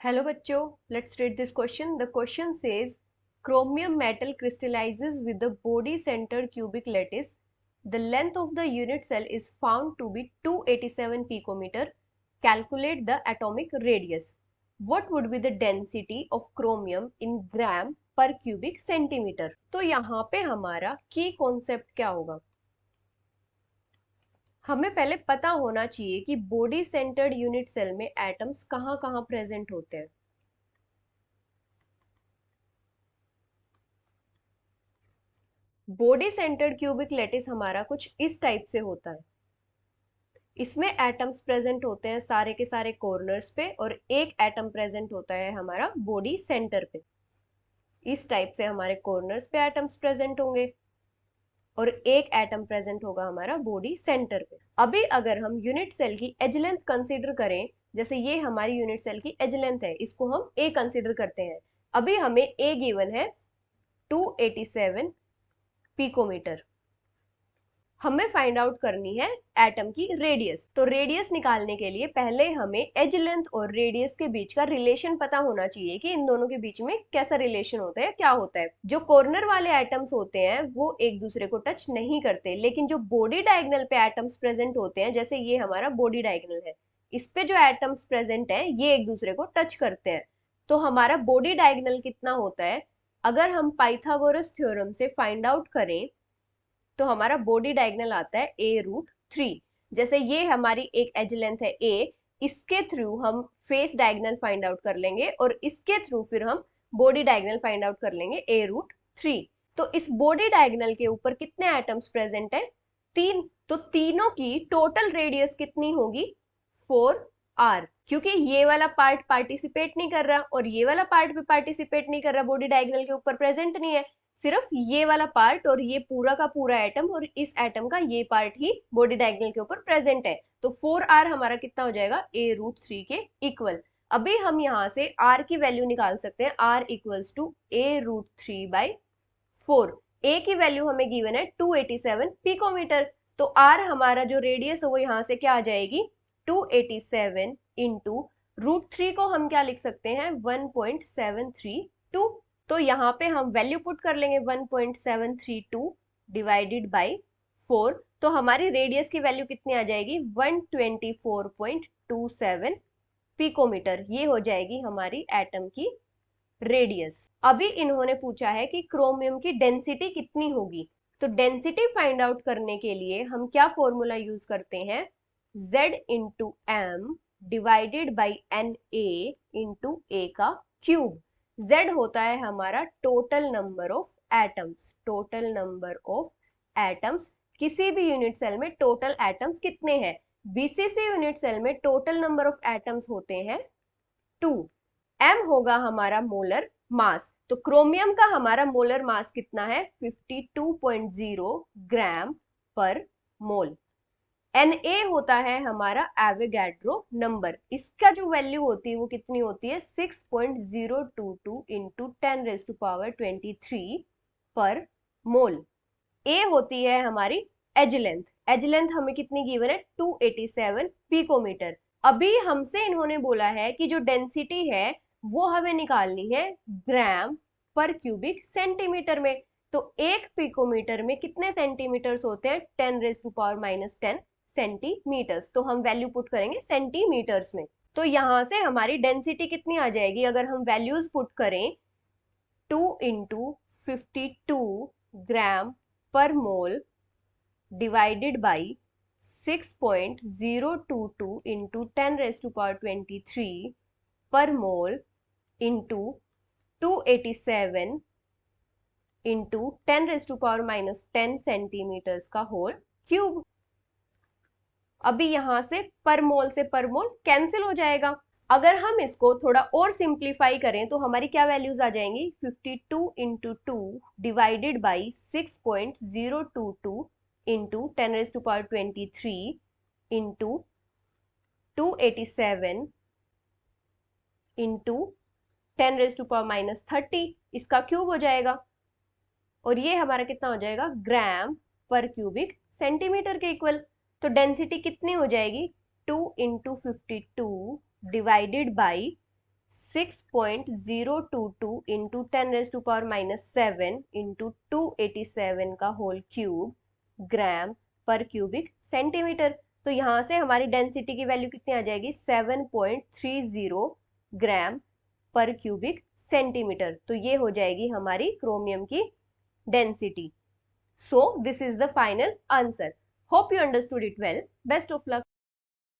Hello बच्चों, let's read this question. The question says chromium metal crystallizes with the body centered cubic lattice. The length of the unit cell is found to be 287 picometer. Calculate the atomic radius. What would be the density of chromium in gram per cubic centimeter? तो यहाँ पे हमारा की concept क्या होगा? हमें पहले पता होना चाहिए कि बॉडी सेंटर्ड यूनिट सेल में एटम्स कहाँ कहाँ प्रेजेंट होते हैं। बॉडी सेंटर्ड क्यूबिक लेटिस हमारा कुछ इस टाइप से होता है। इसमें एटम्स प्रेजेंट होते हैं सारे के सारे कॉर्नर्स पे और एक एटम प्रेजेंट होता है हमारा बॉडी सेंटर पे। इस टाइप से हमारे कॉर्नर्स पे एटम्स प्रेजेंट होंगे और एक एटम प्रेजेंट होगा हमारा बॉडी सेंटर पे। अभी अगर हम यूनिट सेल की एज लेंथ कंसीडर करें, जैसे ये हमारी यूनिट सेल की एज लेंथ है, इसको हम ए कंसीडर करते हैं। अभी हमें ए गिवन है 287 पिकोमीटर। हमें फाइंड आउट करनी है एटम की रेडियस। तो रेडियस निकालने के लिए पहले हमें एज लेंथ और रेडियस के बीच का रिलेशन पता होना चाहिए कि इन दोनों के बीच में कैसा रिलेशन होता है, क्या होता है। जो कॉर्नर वाले एटम्स होते हैं वो एक दूसरे को टच नहीं करते, लेकिन जो बॉडी डायगोनल पे एटम्स प्रेजेंट होते हैं, जैसे ये हमारा बॉडी डायगोनल है, इस पे जो एटम्स प्रेजेंट है ये एक दूसरे को टच करते हैं। तो हमारा बॉडी डायगोनल कितना होता है, अगर हम पाइथागोरस थ्योरम से फाइंड आउट करें तो हमारा बॉडी डायगोनल आता है a√3। जैसे ये हमारी एक एज लेंथ है a, इसके थ्रू हम फेस डायगोनल फाइंड आउट कर लेंगे और इसके थ्रू फिर हम बॉडी डायगोनल फाइंड आउट कर लेंगे a√3। तो इस बॉडी डायगोनल के ऊपर कितने एटम्स प्रेजेंट है? 3। तो तीनों की टोटल रेडियस कितनी होगी? 4r। क्योंकि ये वाला पार्ट पार्टिसिपेट नहीं कर रहा और ये वाला पार्ट भी पार्टिसिपेट नहीं कर रहा, बॉडी डायगोनल के ऊपर प्रेजेंट नहीं है, सिर्फ ये वाला पार्ट और ये पूरा का पूरा एटम और इस एटम का ये पार्ट ही बॉडी डायगोनल के ऊपर प्रेजेंट है। तो 4r हमारा कितना हो जाएगा? a√3 के इक्वल। अभी हम यहाँ से r की वैल्यू निकाल सकते हैं, r equals to a√3/4। a की वैल्यू हमें गिवन है 287 पिकोमीटर। तो r हमारा जो रेडियस है वो यहाँ से क्या आ जाएगी? 287 इंटू √3 को हम क्या लिख सकते हैं? 1.732। तो यहाँ पे हम वैल्यू पुट कर लेंगे 1.732 डिवाइडेड बाई 4। तो हमारी रेडियस की वैल्यू कितनी आ जाएगी? 124.27 पिकोमीटर। ये हो जाएगी हमारी एटम की रेडियस। अभी इन्होंने पूछा है कि क्रोमियम की डेंसिटी कितनी होगी। तो डेंसिटी फाइंड आउट करने के लिए हम क्या फॉर्मूला यूज करते हैं? Z into M divided by NA into A का क्यूब। Z होता है हमारा total number of atoms. Total number of atoms, किसी भी यूनिट सेल में टोटल एटम्स कितने हैं? BCC यूनिट सेल में टोटल नंबर ऑफ एटम्स होते हैं 2। M होगा हमारा मोलर मास। तो क्रोमियम का हमारा मोलर मास कितना है? 52.0 ग्राम पर मोल। Na होता है हमारा एवोगैड्रो नंबर। इसका जो वैल्यू होती है वो कितनी होती है? 6.022 इंटू 10⁻23 पर मोल। A होती है हमारी एज लेंथ। एज लेंथ हमें कितनी गिवन है? 287 पिकोमीटर। अभी हमसे इन्होंने बोला है कि जो डेंसिटी है वो हमें निकालनी है ग्राम पर क्यूबिक सेंटीमीटर में। तो एक पिकोमीटर में कितने सेंटीमीटर्स होते हैं? 10⁻10 सेंटीमीटर्स। तो हम वैल्यू पुट करेंगे सेंटीमीटर्स में। तो यहां से हमारी डेंसिटी कितनी आ जाएगी अगर हम वैल्यूज पुट करें? 2 इंटू 52 ग्राम पर मोल डिवाइडेड बाई 6.022 इंटू 10⁻23 पर मोल इंटू 287 इंटू 10⁻10 सेंटीमीटर्स का होल क्यूब। अभी यहां से पर मोल कैंसिल हो जाएगा। अगर हम इसको थोड़ा और सिंप्लीफाई करें तो हमारी क्या वैल्यूज आ जाएंगी? 52 into 2 divided by 6.022 into 10⁻23 into 287 into 10⁻30, इसका क्यूब हो जाएगा और ये हमारा कितना हो जाएगा? ग्राम पर क्यूबिक सेंटीमीटर के इक्वल। तो डेंसिटी कितनी हो जाएगी? 2 into 52 divided by 6.022 into 10⁻⁻7 into 287 का होल क्यूब ग्राम पर क्यूबिक सेंटीमीटर। तो यहां से हमारी डेंसिटी की वैल्यू कितनी आ जाएगी, 7.30 ग्राम पर क्यूबिक सेंटीमीटर। तो ये हो जाएगी हमारी क्रोमियम की density. So this is the final answer. Hope you understood it well. Best of luck.